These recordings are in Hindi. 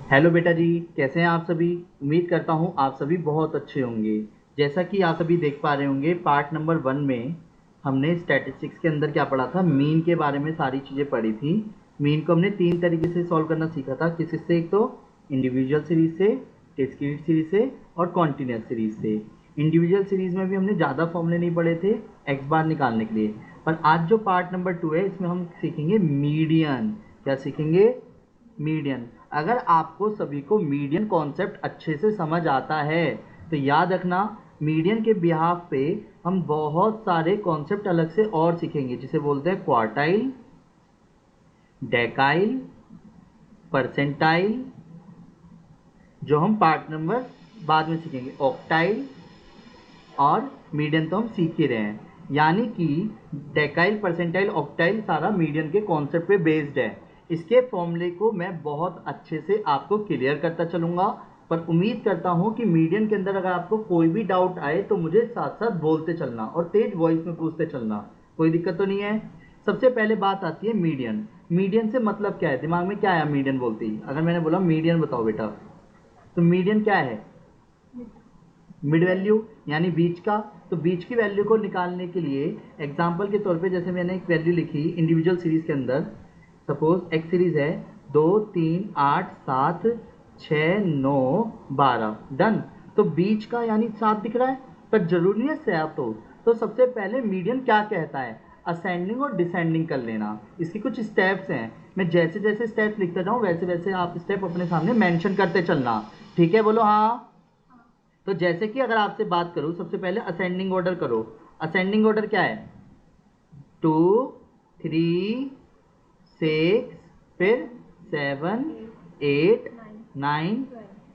हेलो बेटा जी, कैसे हैं आप सभी। उम्मीद करता हूँ आप सभी बहुत अच्छे होंगे। जैसा कि आप सभी देख पा रहे होंगे, पार्ट नंबर 1 में हमने स्टैटिस्टिक्स के अंदर क्या पढ़ा था, मीन के बारे में सारी चीज़ें पढ़ी थी। मीन को हमने 3 तरीके से सॉल्व करना सीखा था। किससे? एक तो इंडिविजुअल सीरीज से, डिस्क्रीट सीरीज से और कॉन्टिन्यूस सीरीज से। इंडिविजुअल सीरीज में भी हमने ज़्यादा फॉर्मूले नहीं पढ़े थे एक्स बार निकालने के लिए, पर आज जो पार्ट नंबर 2 है इसमें हम सीखेंगे मीडियन। क्या सीखेंगे? मीडियन। अगर आपको सभी को मीडियन कॉन्सेप्ट अच्छे से समझ आता है तो याद रखना, मीडियन के बिहाफ पे हम बहुत सारे कॉन्सेप्ट अलग से और सीखेंगे, जिसे बोलते हैं क्वार्टाइल, डेकाइल, परसेंटाइल, जो हम पार्ट नंबर बाद में सीखेंगे, ऑक्टाइल, और मीडियन तो हम सीख ही रहे हैं। यानी कि डेकाइल, परसेंटाइल, ऑक्टाइल सारा मीडियन के कॉन्सेप्ट पे बेस्ड है। इसके फॉर्मूले को मैं बहुत अच्छे से आपको क्लियर करता चलूँगा, पर उम्मीद करता हूँ कि मीडियन के अंदर अगर आपको कोई भी डाउट आए तो मुझे साथ साथ बोलते चलना और तेज वॉइस में पूछते चलना, कोई दिक्कत तो नहीं है। सबसे पहले बात आती है मीडियन। मीडियन से मतलब क्या है? दिमाग में क्या आया मीडियन बोलते ही? अगर मैंने बोला मीडियन बताओ बेटा, तो मीडियन क्या है? मिड वैल्यू, यानी बीच का। तो बीच की वैल्यू को निकालने के लिए एग्जांपल के तौर पे जैसे मैंने एक वैल्यू लिखी इंडिविजुअल सीरीज के अंदर, सपोज एक्स सीरीज है 2, 3, 8, 7, 6, 9, 12, डन। तो बीच का यानी 7 दिख रहा है, पर जरूरी नहीं है 7 हो। तो सबसे पहले मीडियन क्या कहता है, असेंडिंग और डिसेंडिंग कर लेना। इसकी कुछ स्टेप्स हैं, मैं जैसे जैसे स्टेप्स लिखता जाऊँ वैसे वैसे आप स्टेप अपने सामने मेंशन करते चलना। ठीक है, बोलो हाँ। तो जैसे कि अगर आपसे बात करूं, सबसे पहले असेंडिंग ऑर्डर करो। असेंडिंग ऑर्डर क्या है? 2, 3, 6, फिर 7, 8, 9,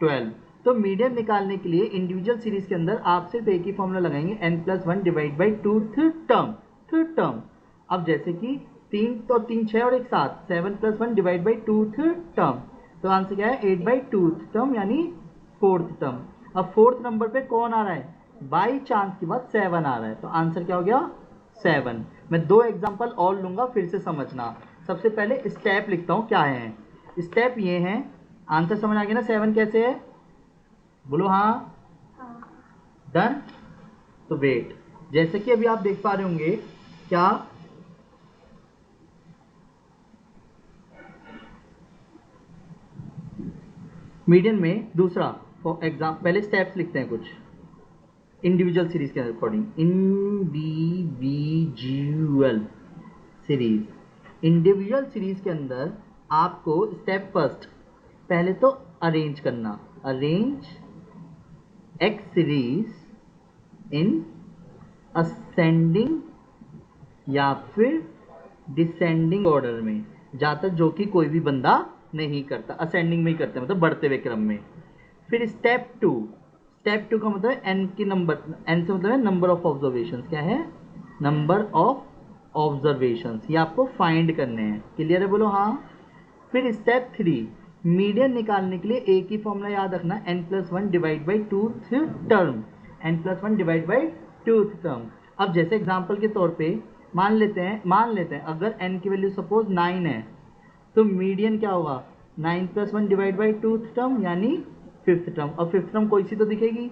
12। तो मीडियन निकालने के लिए इंडिविजुअल सीरीज के अंदर आप सिर्फ एक ही फॉर्मूला लगाएंगे, n+1 divide by two term, third term. अब जैसे कि 3 तो 3 6 और एक 7, 7+1 डिवाइड बाई टू टर्म। तो आंसर क्या है? 8/2 टर्म, यानी फोर्थ टर्म। अब फोर्थ नंबर पे कौन आ रहा है? बाई चांस की बात 7 आ रहा है, तो आंसर क्या हो गया? 7। मैं 2 एग्जांपल और लूंगा, फिर से समझना। सबसे पहले स्टेप लिखता हूं क्या है। स्टेप ये है, आंसर समझ आ गया ना 7 कैसे है? बोलो हाँ। डन। तो वेट, जैसे कि अभी आप देख पा रहे होंगे, क्या मीडियन में दूसरा फॉर एग्जाम्पल, पहले स्टेप्स लिखते हैं कुछ इंडिविजुअल सीरीज के according. Individual series, individual series के अंदर आपको स्टेप फर्स्ट पहले तो अरेंज करना, arrange x series in ascending या फिर डिसेंडिंग ऑर्डर में, जहाँ तक जो कि कोई भी बंदा नहीं करता, असेंडिंग में ही करते हैं, मतलब बढ़ते हुए क्रम में। फिर स्टेप टू, स्टेप टू का मतलब है एन की नंबर, एन से मतलब है नंबर ऑफ ऑब्जर्वेशन। क्या है? नंबर ऑफ ऑब्जर्वेशन, ये आपको फाइंड करने हैं। क्लियर है? बोलो हाँ। फिर स्टेप थ्री, मीडियन निकालने के लिए एक ही फॉर्मूला याद रखना, n+1 divide by tooth term, n+1 divide by tooth term. अब जैसे एग्जांपल के तौर पे मान लेते हैं अगर n की वैल्यू सपोज 9 है, तो मीडियन क्या होगा? 9+1 डिवाइड बाई टूथ टर्म, यानी फिफ्थ टर्म। और फिफ्थ टर्म कोई सी तो दिखेगी।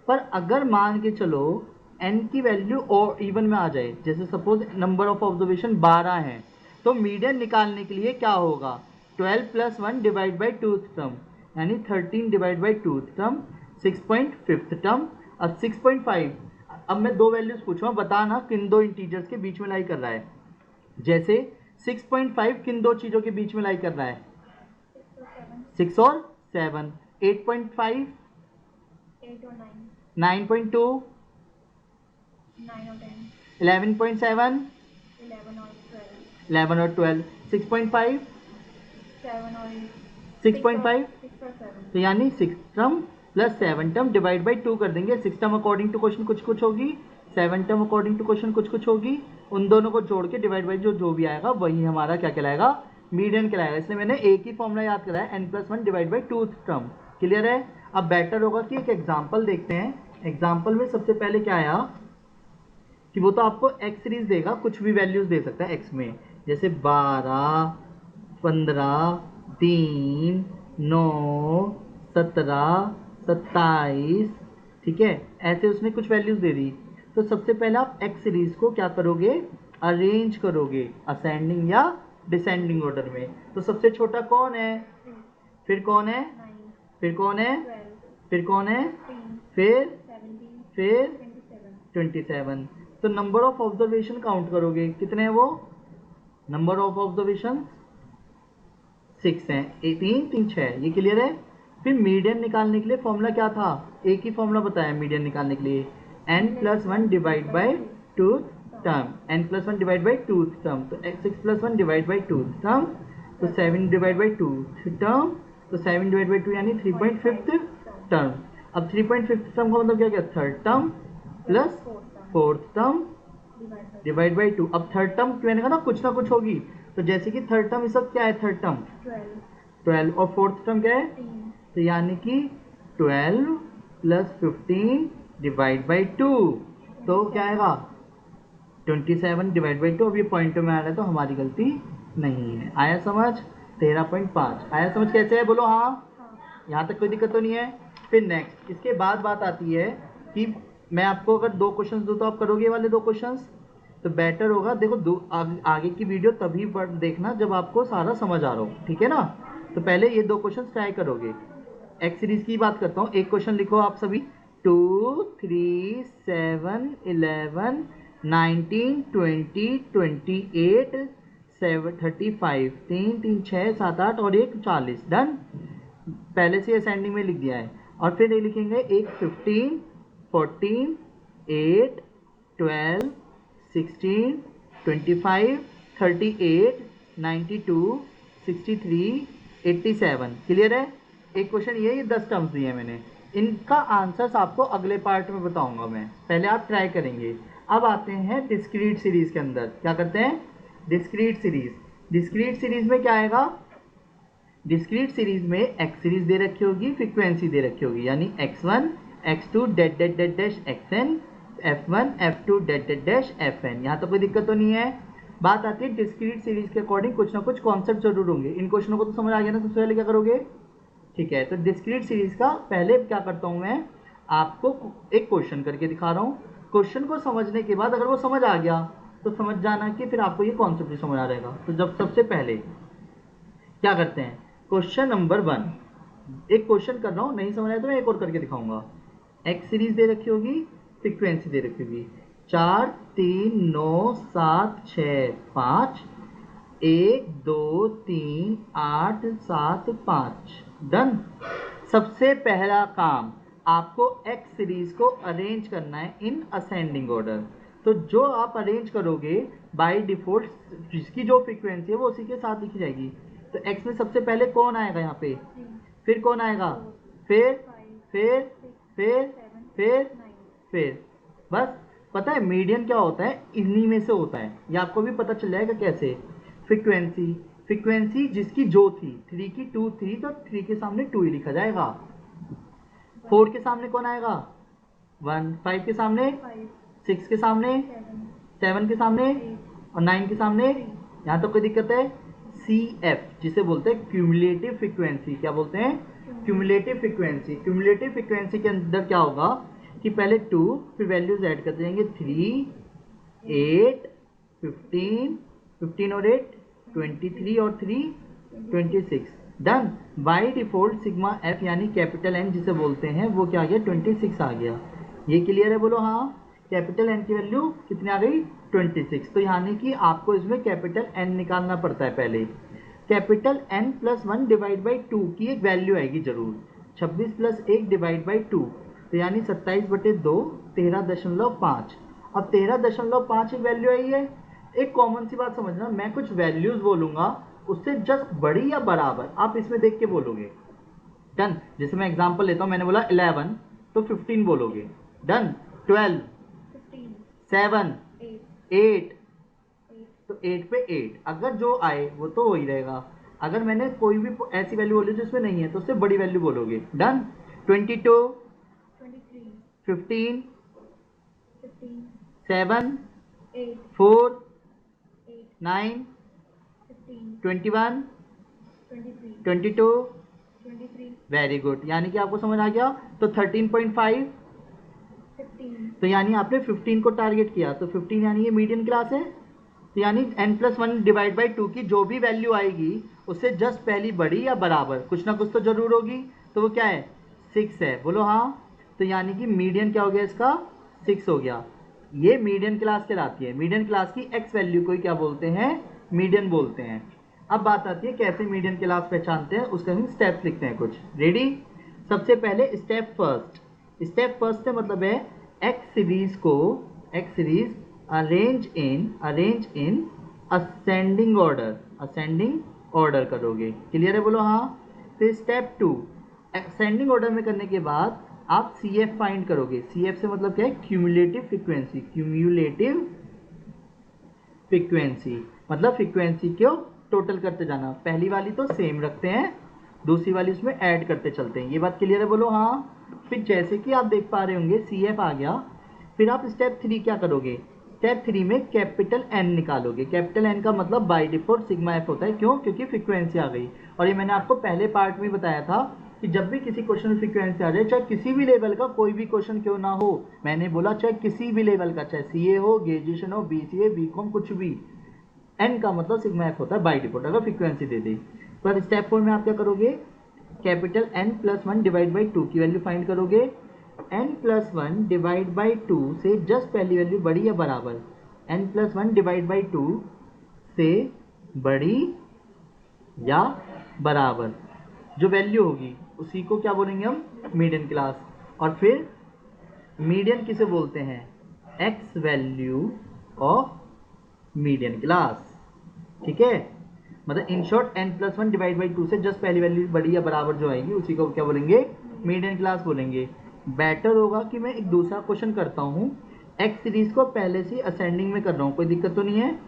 पर अगर मान के चलो n की वैल्यू और इवन में आ जाए, जैसे सपोज नंबर ऑफ ऑब्जर्वेशन 12 है, तो मीडियन निकालने के लिए क्या होगा? 12+1 डिवाइड बाई टूथ टर्म, यानी 13 divide by tooth term, 6.5 term. अब 6.5, अब मैं 2 वैल्यूज पूछूंगा, बताना किन 2 इंटीजर्स के बीच में लाई कर रहा है। जैसे 6.5 किन 2 चीजों के बीच में लाई कर रहा है? 6 और 7। 8.5, 9.2, 11.7, 11 और 12। 6.5, 6.5, तो यानी 6 term plus 7 term divide by 2 कर देंगे। 6 टर्म अकॉर्डिंग टू क्वेश्चन कुछ कुछ होगी, 7 टर्म अकॉर्डिंग टू क्वेश्चन कुछ कुछ होगी। उन दोनों को जोड़ के डिवाइड बाई जो भी आएगा वही हमारा क्या कहलाएगा? मीडियन कहलाएगा। इसलिए मैंने एक ही फॉर्मूला याद कराया, n+1 divide by tooth term. Clear है? अब बेटर होगा कि एक एग्जाम्पल देखते हैं। एग्जाम्पल में सबसे पहले क्या आया कि वो तो आपको एक्स सीरीज देगा, कुछ भी वैल्यूज दे सकता है एक्स में, जैसे 12, 15, 3, 9, 17, 27, ठीक है, ऐसे उसने कुछ वैल्यूज दे दी। तो सबसे पहले आप एक्स सीरीज को क्या करोगे, अरेंज करोगे असेंडिंग या डिसेंडिंग ऑर्डर में। तो सबसे छोटा कौन है, फिर कौन है, फिर कौन है, फिर कौन है, फिर 27। तो नंबर ऑफ ऑब्जर्वेशन काउंट करोगे, कितने हैं वो, नंबर ऑफ ऑब्जर्वेशन 6 हैं, 3 3 6, ये क्लियर है। फिर मीडियन निकालने के लिए फॉर्मूला क्या था, एक ही फॉर्मूला बताया मीडियन निकालने के लिए, n+1 divide by tooth term, n+1 divide by tooth term. तो 6+1 डिवाइड बाई टूथ टर्म, तो 7 डिवाइड बाई टूथ टर्म, तो 7 डिवाइड बाई 2 यानी 3.5 टर्म। अब 3.5 टर्म का मतलब क्या क्या, third term plus fourth term divide by 2। अब थर्ड टर्म मैंने कहा ना कुछ ना कुछ होगी, तो जैसे कि थर्ड टर्म इस वक्त क्या है, थर्ड टर्म 12 और फोर्थ टर्म क्या है, तो यानी कि 12 प्लस 15 डिवाइड बाई 2, तो क्या आएगा 27 डिवाइड बाई 2। अब ये पॉइंट में आ रहा है तो हमारी गलती नहीं है। आया समझ, 13.5 आया समझ, कैसे है बोलो हाँ, यहाँ तक कोई दिक्कत तो नहीं है। फिर नेक्स्ट इसके बाद बात आती है कि मैं आपको अगर 2 क्वेश्चंस दूँ तो आप करोगे ये वाले 2 क्वेश्चंस, तो बेटर होगा देखो आगे की वीडियो तभी पर देखना जब आपको सारा समझ आ रहा हो, ठीक है ना। तो पहले ये 2 क्वेश्चन ट्राई करोगे। एक्स सीरीज की बात करता हूँ, एक क्वेश्चन लिखो आप सभी, 2, 3, 7, 11, 19, 20, 28, 7, 35, 3 3 6 7 8 और एक 40, डन। पहले से असेंडिंग में लिख दिया है। और फिर ये लिखेंगे एक 15, 14, 8, 12, 16, 25, 38, 92, 63, 87, क्लियर है। एक क्वेश्चन ये 10 टर्म्स दिए मैंने, इनका आंसर्स आपको अगले पार्ट में बताऊंगा मैं, पहले आप ट्राई करेंगे। अब आते हैं डिस्क्रीट सीरीज के अंदर, क्या करते हैं, डिस्क्रीट सीरीज। डिस्क्रीट सीरीज में क्या आएगा, डिस्क्रीट सीरीज में एक्स सीरीज दे रखी होगी, फ्रीक्वेंसी दे रखी होगी, यानी x1 x2 that that that dash xn, f1 f2 that that dash fn। यहाँ तो कोई दिक्कत तो नहीं है। बात आती है डिस्क्रीट सीरीज के अकॉर्डिंग कुछ ना कुछ कॉन्सेप्ट जरूर होंगे। इन क्वेश्चनों को तो समझ आ गया ना, सबसे पहले क्या करोगे, ठीक है। तो डिस्क्रीट सीरीज का पहले क्या करता हूँ मैं, आपको एक क्वेश्चन करके दिखा रहा हूँ। क्वेश्चन को समझने के बाद अगर वो समझ आ गया तो समझ जाना कि फिर आपको ये कॉन्सेप्ट भी समझ आ जाएगा। तो जब सबसे पहले क्या करते हैं, क्वेश्चन नंबर 1, एक क्वेश्चन कर रहा हूँ, नहीं समझ आया तो मैं एक और करके दिखाऊंगा। एक्स सीरीज दे रखी होगी, फ्रीक्वेंसी दे रखी होगी, 4 3 9 7 6 5, 1 2 3 8 7 5, डन। सबसे पहला काम आपको एक्स सीरीज को अरेंज करना है इन असेंडिंग ऑर्डर। तो जो आप अरेंज करोगे बाय डिफॉल्ट जिसकी जो फ्रीक्वेंसी है वो उसी के साथ लिखी जाएगी। तो एक्स में सबसे पहले कौन आएगा यहाँ पे, फिर कौन आएगा, फिर फिर फिर फिर फिर बस। पता है मीडियन क्या होता है, इन्हीं में से होता है, ये आपको भी पता चल जाएगा कैसे। फ्रीक्वेंसी, फ्रीक्वेंसी जिसकी जो थी 3 की 2 थी तो 3 के सामने 2 ही लिखा जाएगा। 4 के सामने कौन आएगा 1, 5 के सामने 6 के सामने 7 के सामने और 9 के सामने। यहाँ तो कोई दिक्कत है। सी एफ जिसे बोलते हैं क्यूमुलेटिव फ्रीक्वेंसी, क्या बोलते हैं, क्यूमुलेटिव फ्रीक्वेंसी। क्यूमुलेटिव फ्रीक्वेंसी के अंदर क्या होगा कि पहले 2 फिर वैल्यूज ऐड करते जाएंगे, 3 8 15, 15 और 8 23 और 3 26, done. By default sigma F यानी कैपिटल एन जिसे बोलते हैं वो क्या आ गया 26 आ गया। ये क्लियर है बोलो हाँ। कैपिटल एन की वैल्यू कितनी आ गई 26। तो यानी कि आपको इसमें कैपिटल एन निकालना पड़ता है पहले। Capital N plus 1 divide by 2 की एक वैल्यू आएगी जरूर, 26 प्लस 1 डिवाइड बाई 2, तो यानी 27/2 13.5। अब 13.5 एक वैल्यू आई है। एक कॉमन सी बात समझना, मैं कुछ वैल्यूज बोलूंगा उससे जस्ट बड़ी या बराबर आप इसमें देख के बोलोगे, डन। जैसे मैं एग्जांपल लेता हूं, मैंने बोला 11 तो 15 बोलोगे, डन। 12 7 8 तो 8 पे 8, अगर जो आए वो तो हो ही रहेगा। अगर मैंने कोई भी ऐसी वैल्यू बोली जिसमें नहीं है तो उससे बड़ी वैल्यू बोलोगे, डन। 22 15 7 4 9 21 22 23, वेरी गुड, यानी कि आपको समझ आ गया। तो 13.5, 15, तो यानी आपने 15 को टारगेट किया, तो 15 यानी ये मीडियन क्लास है। तो यानी n+1 डिवाइड बाई 2 की जो भी वैल्यू आएगी उससे जस्ट पहली बड़ी या बराबर, कुछ ना कुछ तो जरूर होगी। तो वो क्या है, 6 है, बोलो हाँ। तो यानी कि मीडियन क्या हो गया इसका, 6 हो गया। ये मीडियन क्लास कहलाती है। मीडियन क्लास की x वैल्यू को ही क्या बोलते हैं, मीडियन बोलते हैं। अब बात आती है कैसे मीडियन क्लास पहचानते हैं, उसका हम स्टेप्स लिखते हैं कुछ। रेडी, सबसे पहले स्टेप फर्स्ट। स्टेप फर्स्ट से मतलब है x सीरीज को, x series arrange in ascending order करोगे। क्लियर है, बोलो हाँ। फिर स्टेप 2, असेंडिंग ऑर्डर में करने के बाद आप CF फाइंड करोगे। CF से मतलब क्या है, क्यूमुलेटिव फ्रीक्वेंसी, मतलब फ्रीक्वेंसी को टोटल करते जाना। पहली वाली तो सेम रखते हैं, दूसरी वाली उसमें ऐड करते चलते हैं। ये बात क्लियर है, बोलो हाँ। फिर जैसे कि आप देख पा रहे होंगे CF आ गया, फिर आप स्टेप 3 क्या करोगे, स्टेप 3 में कैपिटल N निकालोगे। कैपिटल N का मतलब बाय डिफॉल्ट सिग्मा F होता है। क्यों, क्योंकि फ्रीक्वेंसी आ गई। और ये मैंने आपको पहले पार्ट में बताया था कि जब भी किसी क्वेश्चन में फ्रीक्वेंसी आ जाए, चाहे किसी भी लेवल का कोई भी क्वेश्चन क्यों ना हो, मैंने बोला चाहे किसी भी लेवल का, चाहे CA हो, ग्रेजुएशन हो, BCA, BCom, कुछ भी, N का मतलब सिग्मा F होता है बाय डिफॉल्ट अगर फ्रीक्वेंसी दे दे। पर स्टेप 4 में आप क्या करोगे, कैपिटल N+1 डिवाइड बाई 2 की वैल्यू फाइंड करोगे। N+1 डिवाइड बाई 2 से जस्ट पहली वैल्यू बड़ी या बराबर, N+1 डिवाइड बाई 2 से बड़ी या बराबर जो वैल्यू होगी उसी को क्या बोलेंगे हम, मीडियन क्लास। और फिर मीडियन किसे बोलते हैं, x value of median class. ठीक है, मतलब in short N+1 divide by 2 से जस्ट पहली वैल्यू बड़ी या बराबर जो आएगी उसी को क्या बोलेंगे, मीडियन क्लास बोलेंगे। बेटर होगा कि मैं एक दूसरा क्वेश्चन करता हूँ, एक्स सीरीज को पहले से असेंडिंग में कर रहा हूँ, कोई दिक्कत तो नहीं है।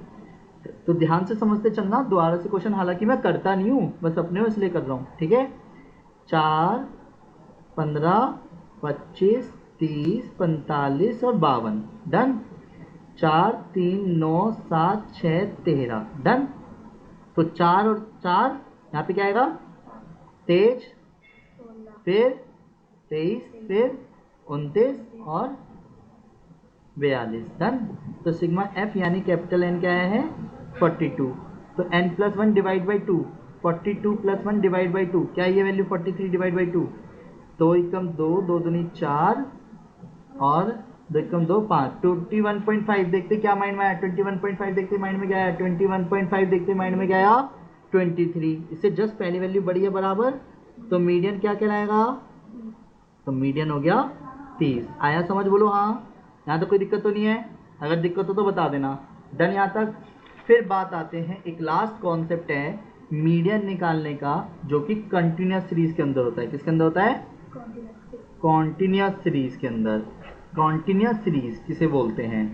तो ध्यान से समझते चलना, दोबारा से क्वेश्चन हालांकि मैं करता नहीं हूँ, बस अपने इसलिए कर रहा हूँ। ठीक है, 4, 15, 25, 30, 45 और 52 डन। 4, 3, 9, 7, 6, 13 डन। तो 4 और 4 यहाँ पे क्या आएगा, 23, 16, फिर 23, फिर 29 और 42 डन। तो सिग्मा F यानी कैपिटल N क्या है 42। तो N+1 divide by 2, 42 + 1 divide by 2, क्या ये वैल्यू 43 डिवाइड बाई 2, 2 एकम 2, 2 दूनी 4 और 2 एकम 2 5, 21.5 देखते क्या माइंड में आया, 21.5 देखते माइंड में क्या आया, 21.5 देखते माइंड में क्या आया 23। इससे जस्ट पहली वैल्यू बड़ी है बराबर, तो मीडियन क्या कहलाएगा, तो मीडियन हो गया 30। आया समझ, बोलो हाँ। यहाँ तो कोई दिक्कत तो नहीं है, अगर दिक्कत हो तो बता देना। डन यहाँ तक। फिर बात आते हैं, एक लास्ट कॉन्सेप्ट है मीडियन निकालने का, जो कि कंटिन्यूस सीरीज के अंदर होता है। किसके अंदर होता है, कॉन्टिन्यूस सीरीज के अंदर। कॉन्टिन्यूस सीरीज किसे बोलते हैं,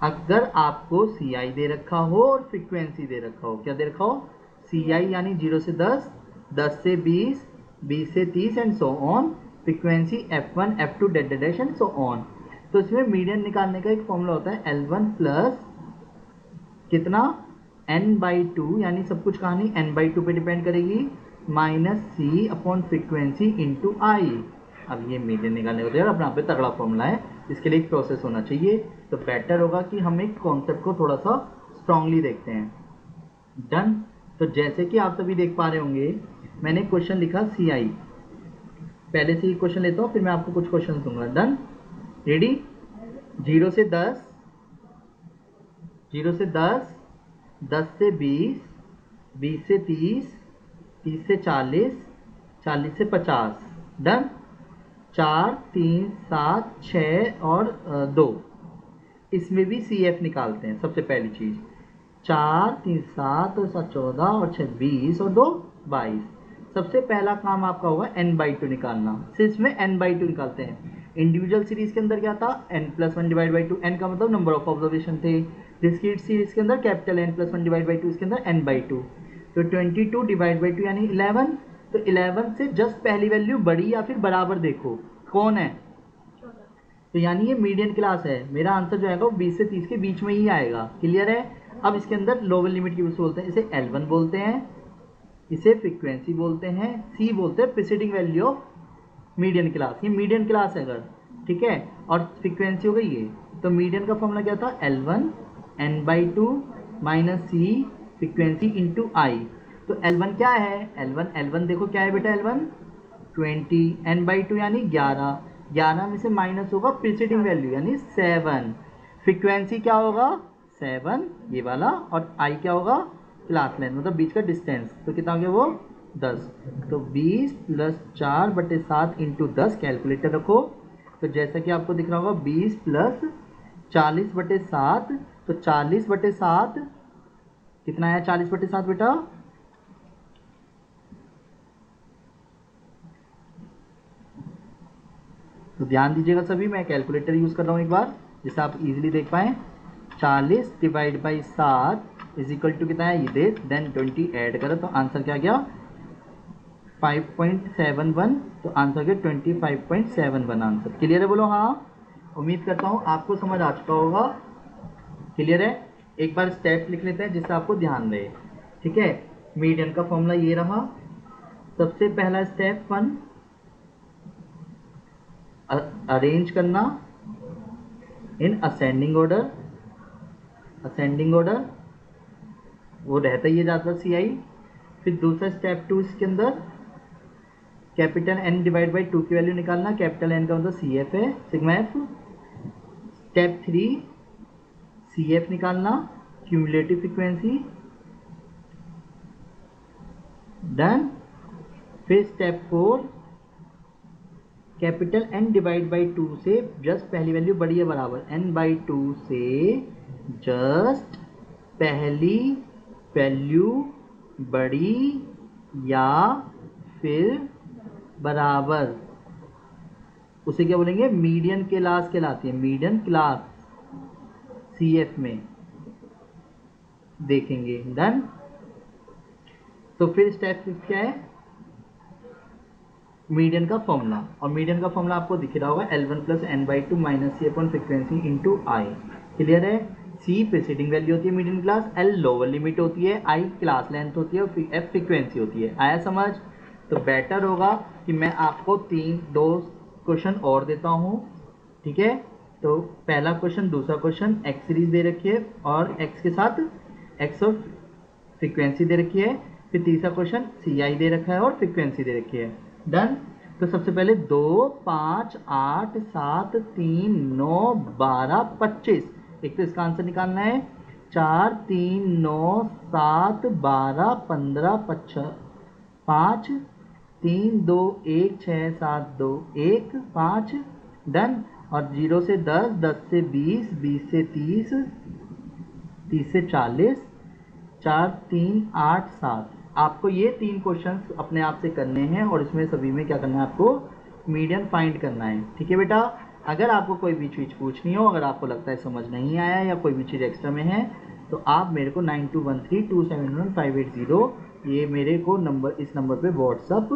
अगर आपको CI दे रखा हो और फ्रीक्वेंसी दे रखा हो। क्या दे रखा हो, CI यानी 0 से 10, 10 से 20, 20 से 30 and so on, frequency F1, F2 dash and so on. तो इसमें मीडियन निकालने का एक फॉर्मूला होता है L1 प्लस कितना, n/2, यानी सब कुछ कहानी n/2 पे डिपेंड करेगी, -C अपॉन फ्रीक्वेंसी इंटू आई। अब ये मीडियन निकालने का तो यार अपना पे तगड़ा फॉर्मूला है, इसके लिए एक प्रोसेस होना चाहिए। तो बेटर होगा कि हम एक कॉन्सेप्ट को थोड़ा सा स्ट्रांगली देखते हैं। डन। तो जैसे कि आप सभी देख पा रहे होंगे, मैंने क्वेश्चन लिखा CI, पहले से ही क्वेश्चन लेता हूँ, फिर मैं आपको कुछ क्वेश्चन दूंगा। Done, ready. 0 से 10, 0 से 10, 10 से 20, 20 से 30, 30 से 40, 40 से 50 डन। 4, 3, 7, 6 और 2, इसमें भी CF निकालते हैं। सबसे पहली चीज़ 4, 3, 7 और 7 14 और 6 20 और 2 22। सबसे पहला काम आपका होगा n/2 निकालना। सिर्फ में n/2 निकालते हैं। इंडिविजुअल सीरीज के अंदर क्या था, n+1 डिवाइड बाई 2, n का मतलब नंबर ऑफ ऑब्जर्वेशन थे। डिस्क्रीट सीरीज के अंदर कैपिटल N+1 डिवाइड बाई 2, इसके अंदर n/2। तो 22 डिवाइड बाई 2 यानी 11। तो 11 से जस्ट पहली वैल्यू बड़ी या फिर बराबर देखो कौन है, तो यानी ये मीडियन क्लास है। मेरा आंसर जो आएगा वो 20 से 30 के बीच में ही आएगा। क्लियर है। अब इसके अंदर लोअर लिमिट की यूज बोलते हैं, इसे L1 बोलते हैं। इसे फ्रीक्वेंसी बोलते हैं, सी बोलते हैं preceding value of median class. ये मीडियन क्लास है अगर, ठीक है, और फ्रीक्वेंसी हो गई ये। तो मीडियन का फॉर्मूला क्या था, L1 n/2 माइनस सी फ्रीक्वेंसी इंटू आई। तो L1 क्या है, L1 देखो क्या है बेटा, L1 20, n/2 यानी 11, 11 में से माइनस होगा प्रीसीडिंग वैल्यू यानी 7, फ्रीक्वेंसी क्या होगा 7 ये वाला, और आई क्या होगा क्लास लेंथ मतलब बीच का डिस्टेंस, तो कितना हो गया वो 10। तो 20 + 4/7 इंटू 10 कैलकुलेटर रखो। तो जैसा कि आपको दिख रहा होगा 20 + 40/7, तो 40/7 कितना आया 40/7 बेटा, तो ध्यान दीजिएगा सभी, मैं कैलकुलेटर यूज़ कर रहा हूँ एक बार जिससे आप इजीली देख पाएँ। 40 / 7 इज इक्वल टू कितना है ये देख, देन 20 ऐड करो तो आंसर क्या गया 5.71, तो आंसर गया 25.71 आंसर। क्लियर है बोलो हाँ। उम्मीद करता हूँ आपको समझ आ चुका होगा। क्लियर है, एक बार स्टेप्स लिख लेते हैं जिससे आपको ध्यान रहे। ठीक है, मीडियन का फॉर्मूला ये रहा। सबसे पहला स्टेप 1, अरेंज करना in ascending order, ascending order वो रहता ही है ज़्यादातर CI। फिर दूसरा स्टेप 2, इसके अंदर कैपिटल n/2 की वैल्यू निकालना, कैपिटल N का मतलब CF है, सिग्मा F। स्टेप 3 CF निकालना, क्यूमुलेटिव फ्रीक्वेंसी, डन। फिर स्टेप 4 कैपिटल n/2 से जस्ट पहली वैल्यू बड़ी है बराबर, n/2 से जस्ट पहली वैल्यू बड़ी या फिर बराबर, उसे क्या बोलेंगे मीडियन क्लास कहलाती है, मीडियन क्लास CF में देखेंगे। डन। तो फिर स्टेप 5 क्या है, मीडियन का फॉर्मूला, और मीडियन का फॉर्मूला आपको दिख रहा होगा L1 + n/2 माइनस सी अपॉन फ्रीक्वेंसी इंटू आई। क्लियर है, C प्रीसीडिंग वैल्यू होती है median class, L lower limit होती है, I क्लास लेंथ होती है और F फ्रीक्वेंसी होती है। आया समझ? तो बेटर होगा कि मैं आपको 2 क्वेश्चन और देता हूँ। ठीक है, तो पहला क्वेश्चन, दूसरा क्वेश्चन एक्स सीरीज दे रखी है और एक्स के साथ एक्स और फ्रीक्वेंसी दे रखी है। फिर तीसरा क्वेश्चन CI दे रखा है और फ्रीक्वेंसी दे रखी है। डन। तो सबसे पहले 2, 5, 8, 7, 3, 9, 12, 25, एक तो इसका आंसर निकालना है। 4, 3, 9, 7, 12, 15, 5, 3, 2, 1, 6, 7, 2, 1, 5। डन। और 0 से 10, 10 से 20, 20 से 30, 30 से 40, 4, 3, 8, 7। आपको ये 3 क्वेश्चंस अपने आप से करने हैं और इसमें सभी में क्या करना है, आपको मीडियन फाइंड करना है। ठीक है बेटा, अगर आपको कोई भी चीज़ पूछनी हो, अगर आपको लगता है समझ नहीं आया या कोई भी चीज़ एक्स्ट्रा में है, तो आप मेरे को 9213271580 ये मेरे को नंबर, इस नंबर पे व्हाट्सअप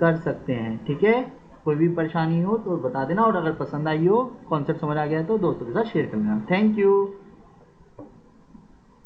कर सकते हैं। ठीक है, कोई भी परेशानी हो तो बता देना, और अगर पसंद आई हो, कॉन्सेप्ट समझ आ गया है तो दोस्तों के साथ शेयर कर लेना। Thank you.